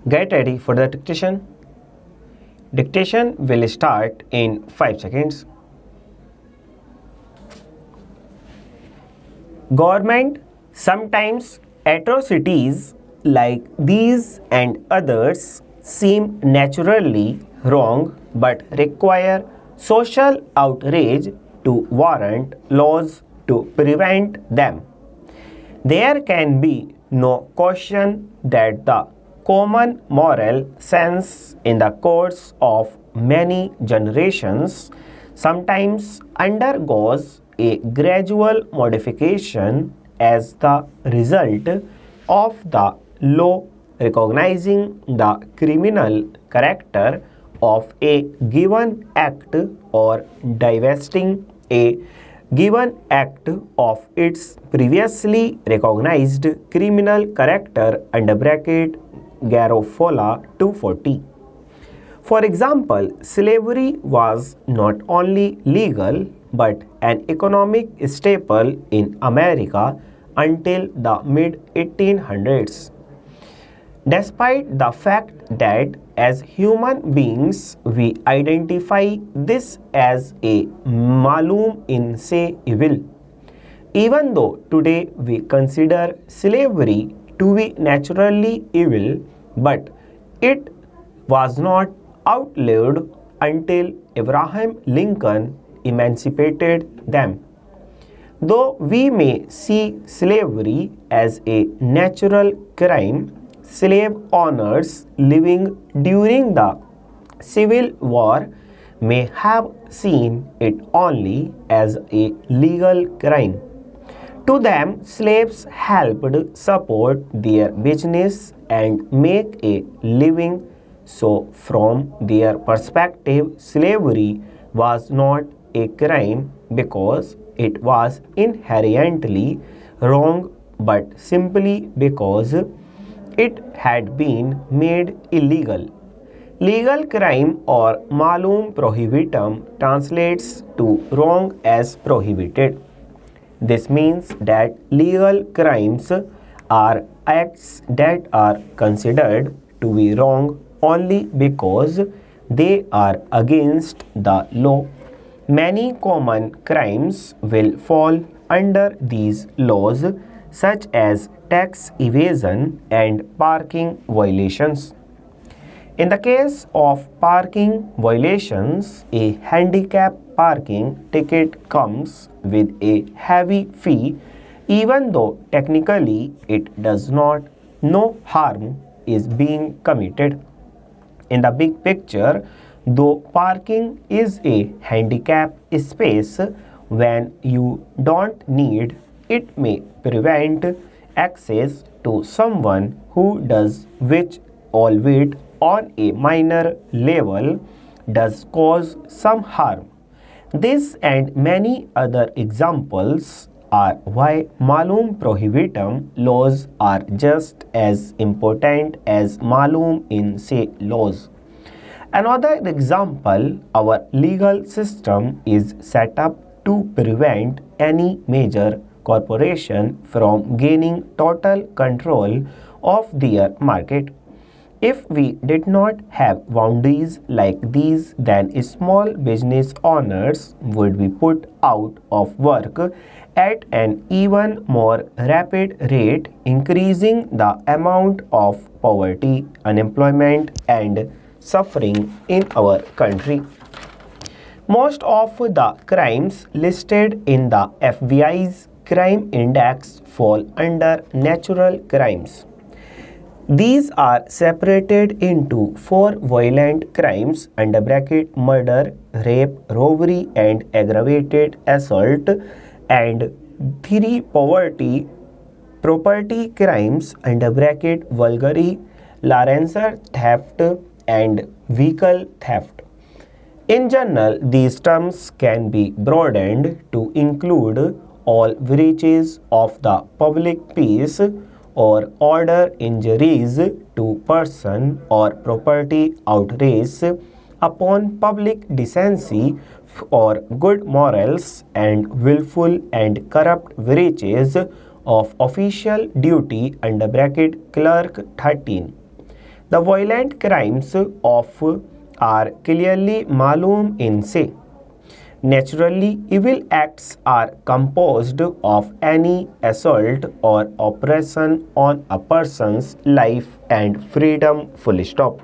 Get ready for the dictation. Dictation will start in 5 seconds. Government sometimes atrocities like these and others seem naturally wrong but require social outrage to warrant laws to prevent them. There can be no question that the common moral sense in the course of many generations sometimes undergoes a gradual modification as the result of the law recognizing the criminal character of a given act or divesting a given act of its previously recognized criminal character under bracket Garofalo 240. For example, slavery was not only legal but an economic staple in America until the mid 1800s. Despite the fact that as human beings we identify this as a malum in se evil, even though today we consider slavery to be naturally evil, but it was not outlawed until Abraham Lincoln emancipated them. Though we may see slavery as a natural crime, slave owners living during the Civil War may have seen it only as a legal crime. To them, slaves helped support their business and make a living, so from their perspective, slavery was not a crime because it was inherently wrong, but simply because it had been made illegal. Legal crime or malum prohibitum translates to wrong as prohibited. This means that legal crimes are acts that are considered to be wrong only because they are against the law. Many common crimes will fall under these laws, such as tax evasion and parking violations. In the case of parking violations, a handicap parking ticket comes with a heavy fee, even though technically it does not, no harm is being committed. In the big picture, though parking is a handicap space when you don't need it may prevent access to someone who does, which albeit on a minor level does cause some harm. This and many other examples are why malum prohibitum laws are just as important as malum in se laws. Another example, our legal system is set up to prevent any major corporation from gaining total control of their market. If we did not have boundaries like these, then small business owners would be put out of work at an even more rapid rate, increasing the amount of poverty, unemployment, and suffering in our country. Most of the crimes listed in the FBI's crime index fall under natural crimes. These are separated into 4 violent crimes under bracket murder, rape, robbery and aggravated assault, and 3 property crimes under bracket vulgary, larceny, theft and vehicle theft. In general, these terms can be broadened to include all breaches of the public peace or order, injuries to person or property, outrage upon public decency or good morals, and willful and corrupt breaches of official duty under bracket clerk 13. The violent crimes of are clearly maloom in se. Naturally, evil acts are composed of any assault or oppression on a person's life and freedom. Full stop.